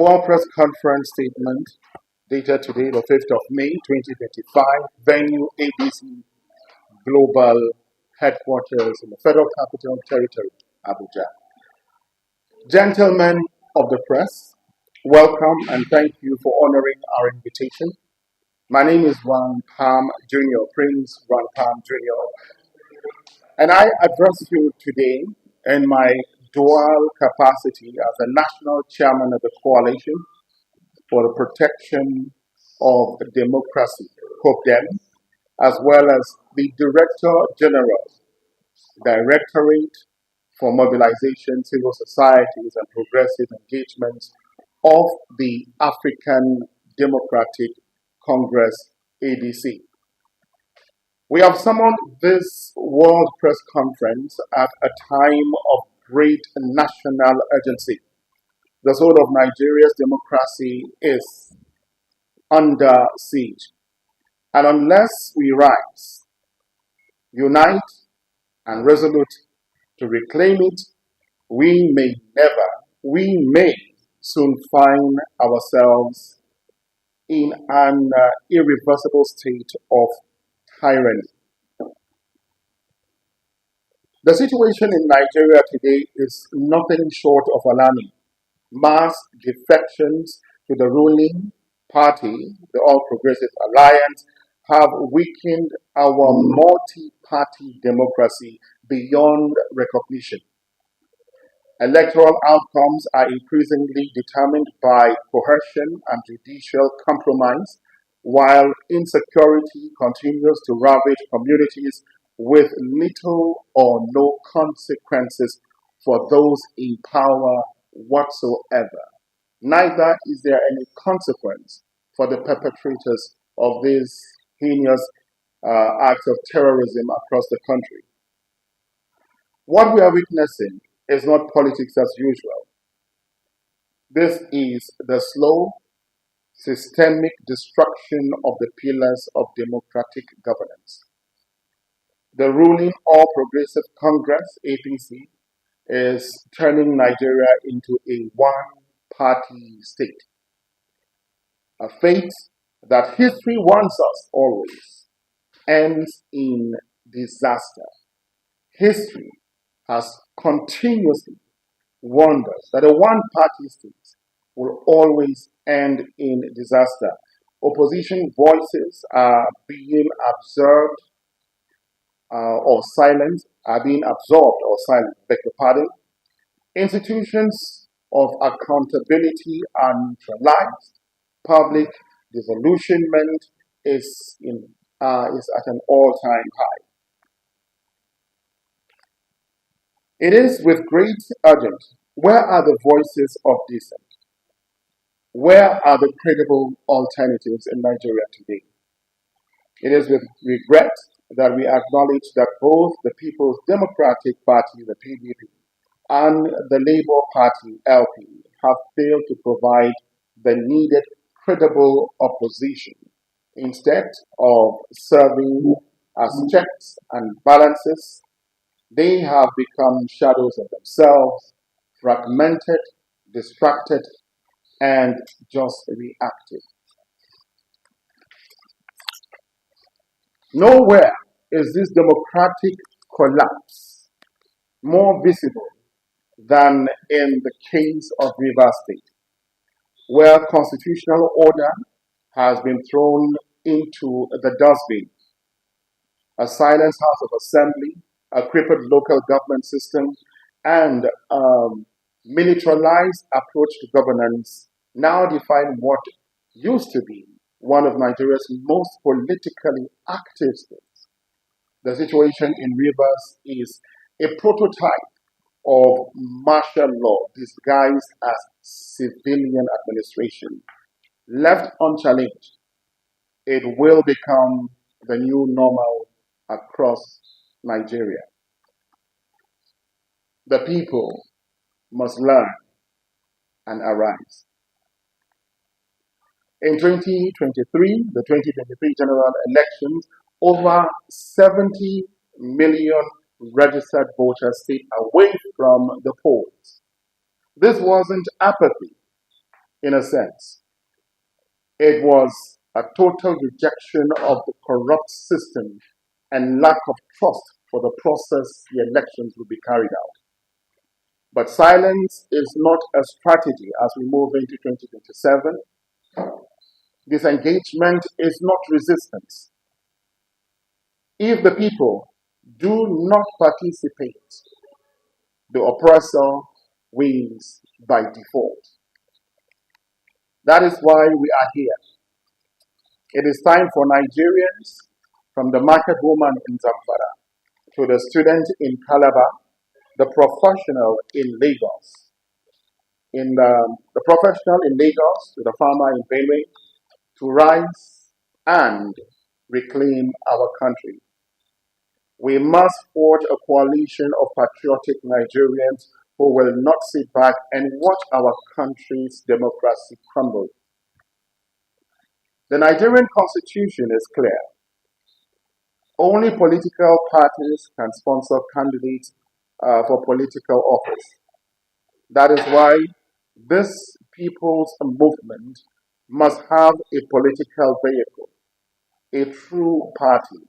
World Press Conference statement dated today, the 5th of May 2025, venue ABC Global Headquarters in the Federal Capital Territory, Abuja. Gentlemen of the press, welcome and thank you for honoring our invitation. My name is Ron Palm Jr., Prince Ron Palm Jr., and I address you today in my dual capacity as the national chairman of the Coalition for the Protection of Democracy, COPDEM, as well as the Director General, Directorate for Mobilization, Civil Societies and Progressive Engagements of the African Democratic Congress, ADC. We have summoned this World Press Conference at a time of great national urgency. The soul of Nigeria's democracy is under siege. And unless we rise, unite, and resolute to reclaim it, we may soon find ourselves in an irreversible state of tyranny. The situation in Nigeria today is nothing short of alarming. Mass defections to the ruling party, the All Progressive Alliance, have weakened our multi-party democracy beyond recognition. Electoral outcomes are increasingly determined by coercion and judicial compromise, while insecurity continues to ravage communities with little or no consequences for those in power whatsoever. Neither is there any consequence for the perpetrators of these heinous acts of terrorism across the country. What we are witnessing is not politics as usual. This is the slow, systemic destruction of the pillars of democratic governance. The ruling All Progressive Congress, APC, is turning Nigeria into a one-party state. A fate that history warns us always ends in disaster. History has continuously warned us that a one-party state will always end in disaster. Opposition voices are being absorbed or silenced, are being absorbed or silenced, beg your pardon. Institutions of accountability are neutralized. Public disillusionment is at an all-time high. It is with great urgency. Where are the voices of dissent? Where are the credible alternatives in Nigeria today? It is with regret that we acknowledge that both the People's Democratic Party, the PDP, and the Labour Party, LP, have failed to provide the needed credible opposition. Instead of serving as checks and balances, they have become shadows of themselves, fragmented, distracted, and just reactive. Nowhere is this democratic collapse more visible than in the case of Rivers State, where constitutional order has been thrown into the dustbin. A silenced House of Assembly, a crippled local government system, and a militarized approach to governance now define what used to be one of Nigeria's most politically active states. The situation in Rivers is a prototype of martial law disguised as civilian administration. Left unchallenged, it will become the new normal across Nigeria. The people must learn and arise. In 2023, the 2023 general elections, over 70 million registered voters stayed away from the polls. This wasn't apathy. in a sense. It was a total rejection of the corrupt system and lack of trust for the process the elections will be carried out. But silence is not a strategy as we move into 2027. Disengagement is not resistance. If the people do not participate, the oppressor wins by default. That is why we are here. It is time for Nigerians, from the market woman in Zamfara to the student in Calabar, the professional in Lagos, the professional in Lagos to the farmer in Benue, to rise and reclaim our country. We must forge a coalition of patriotic Nigerians who will not sit back and watch our country's democracy crumble. The Nigerian constitution is clear. Only political parties can sponsor candidates for political office. That is why this people's movement must have a political vehicle, a true party,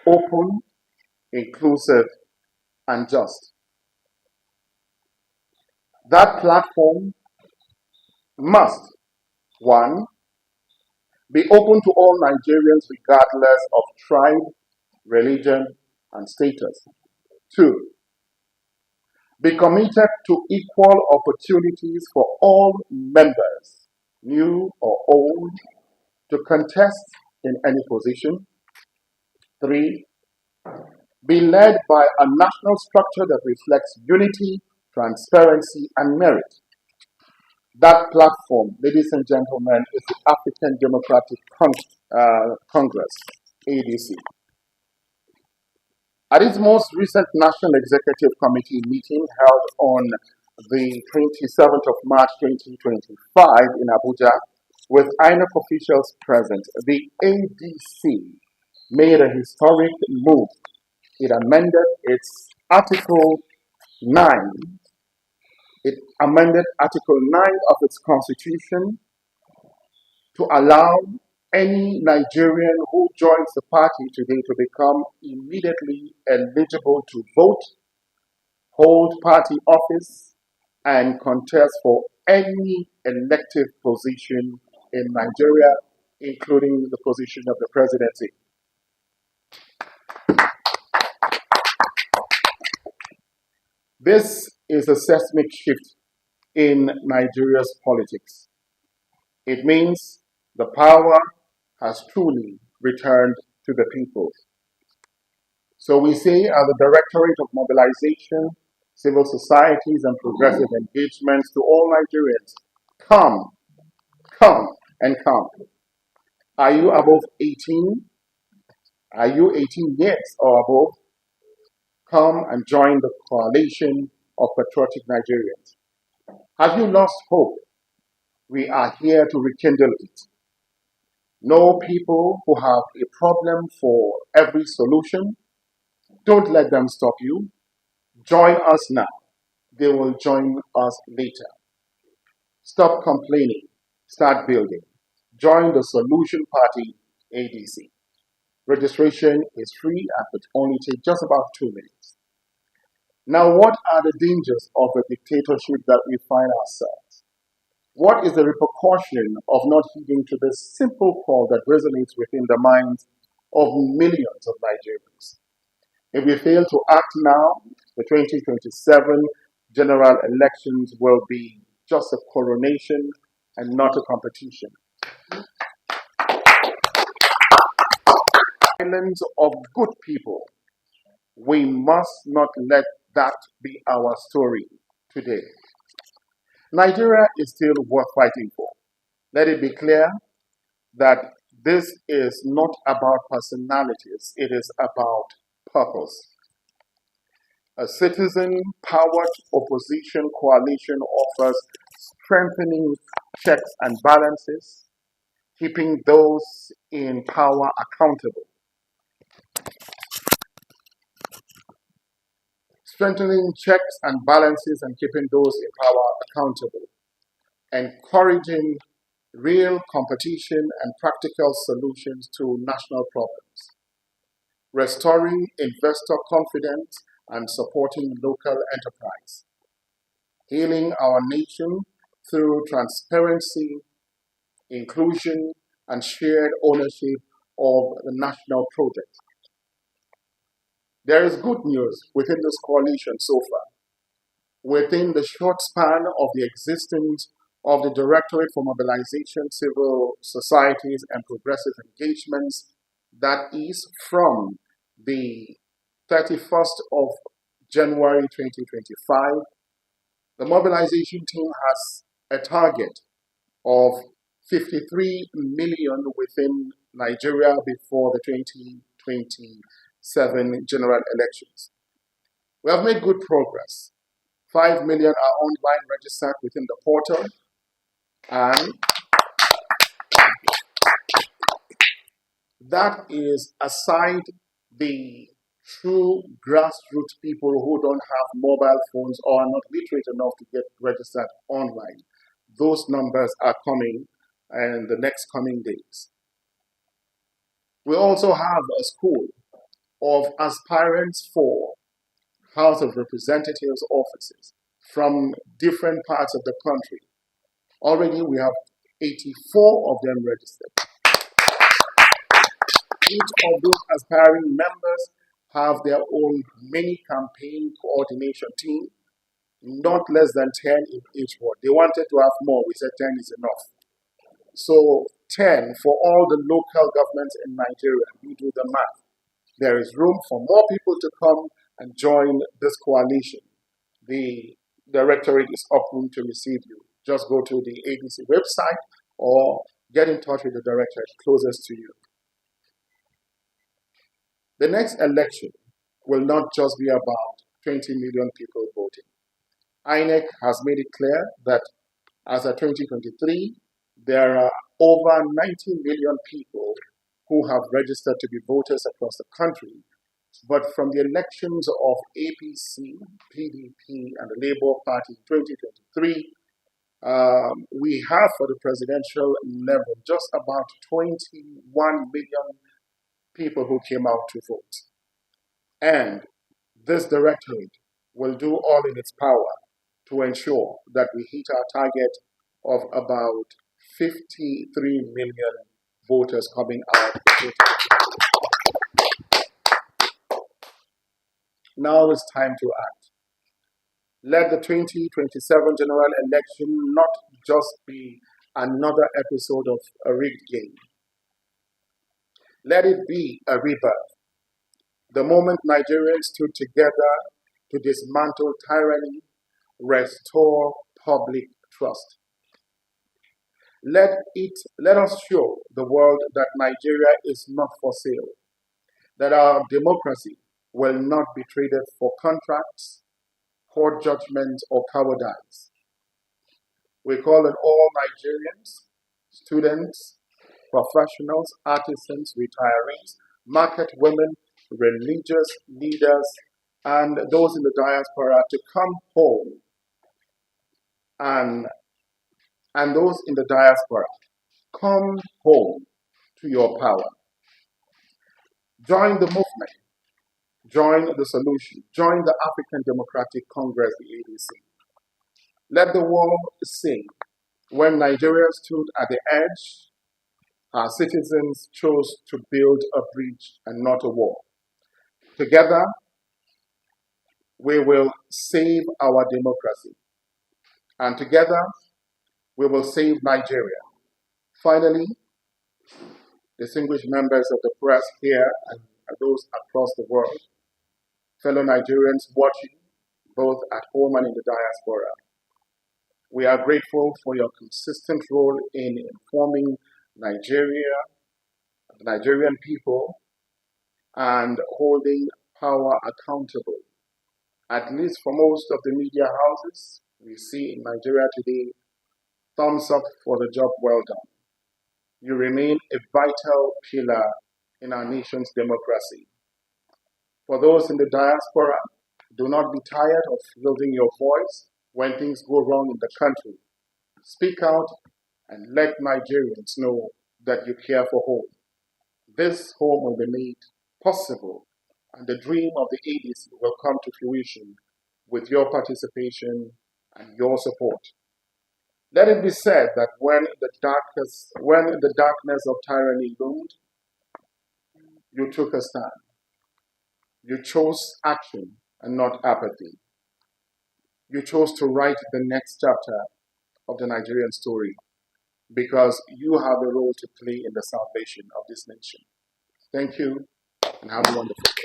open, inclusive, and just. That platform must, one, be open to all Nigerians regardless of tribe, religion, and status. Two, be committed to equal opportunities for all members, new or old, to contest in any position. Three, be led by a national structure that reflects unity, transparency, and merit. That platform, ladies and gentlemen, is the African Democratic Congress, ADC. At its most recent National Executive Committee meeting held on the 27th of March 2025 in Abuja, with INEC officials present, the ADC made a historic move. It amended its Article 9. It amended Article 9 of its constitution to allow any Nigerian who joins the party today to become immediately eligible to vote, hold party office, and contest for any elective position in Nigeria, including the position of the presidency. This is a seismic shift in Nigeria's politics. It means the power has truly returned to the people. So we say as the Directorate of Mobilization, Civil Societies and Progressive Engagements to all Nigerians, come, come, and come. Are you above 18? Are you 18 years or above? Come and join the coalition of patriotic Nigerians. Have you lost hope? We are here to rekindle it. Know people who have a problem for every solution. Don't let them stop you. Join us now. They will join us later. Stop complaining. Start building. Join the Solution Party, ADC. Registration is free and it only takes just about 2 minutes. Now, what are the dangers of a dictatorship that we find ourselves? What is the repercussion of not heeding to this simple call that resonates within the minds of millions of Nigerians? If we fail to act now, the 2027 general elections will be just a coronation and not a competition. Silence of good people. We must not let that be our story today. Nigeria is still worth fighting for. Let it be clear that this is not about personalities, it is about purpose. A citizen-powered opposition coalition offers strengthening checks and balances, keeping those in power accountable. Strengthening checks and balances and keeping those in power accountable. encouraging real competition and practical solutions to national problems, restoring investor confidence and supporting local enterprise, healing our nation through transparency, inclusion, and shared ownership of the national project. There is good news within this coalition so far. Within the short span of the existence of the Directorate for Mobilization, Civil Societies, and Progressive Engagements, that is from the 31st of January 2025, the mobilization team has a target of 53 million within Nigeria before the 2027 general elections. We have made good progress. 5 million are online registered within the portal, and that is aside the true grassroots people who don't have mobile phones or are not literate enough to get registered online. Those numbers are coming in the next coming days. We also have a school of aspirants for House of Representatives offices from different parts of the country. Already we have 84 of them registered. Each of those aspiring members have their own mini campaign coordination team, not less than 10 in each ward. They wanted to have more. We said 10 is enough. So 10 for all the local governments in Nigeria. You do the math. There is room for more people to come and join this coalition. The directorate is open to receive you. Just go to the ABC website or get in touch with the directorate closest to you. The next election will not just be about 20 million people voting. INEC has made it clear that as of 2023, there are over 90 million people who have registered to be voters across the country. But from the elections of APC, PDP, and the Labour Party in 2023, we have for the presidential level just about 21 million people who came out to vote. And this directorate will do all in its power to ensure that we hit our target of about 53 million voters coming out. Now it's time to act. Let the 2027 general election not just be another episode of a rigged game. Let it be a rebirth. The moment Nigerians stood together to dismantle tyranny, restore public trust. Let us show the world that Nigeria is not for sale, that our democracy will not be traded for contracts, court judgments, or cowardice. We call on all Nigerians, students, professionals, artisans, retirees, market women, religious leaders, and those in the diaspora to come home, and those in the diaspora, come home to your power. Join the movement. Join the solution. Join the African Democratic Congress, the ADC. Let the world sing. When Nigeria stood at the edge, our citizens chose to build a bridge and not a wall. Together, we will save our democracy. And together, we will save Nigeria. Finally, distinguished members of the press here and those across the world, fellow Nigerians watching both at home and in the diaspora, we are grateful for your consistent role in informing Nigeria, the Nigerian people, and holding power accountable. At least for most of the media houses we see in Nigeria today, thumbs up for the job well done. You remain a vital pillar in our nation's democracy. For those in the diaspora, do not be tired of losing your voice when things go wrong in the country. Speak out and let Nigerians know that you care for home. This home will be made possible, and the dream of the ADC will come to fruition with your participation and your support. Let it be said that when the darkness of tyranny loomed, you took a stand. You chose action and not apathy. You chose to write the next chapter of the Nigerian story because you have a role to play in the salvation of this nation. Thank you and have a wonderful day.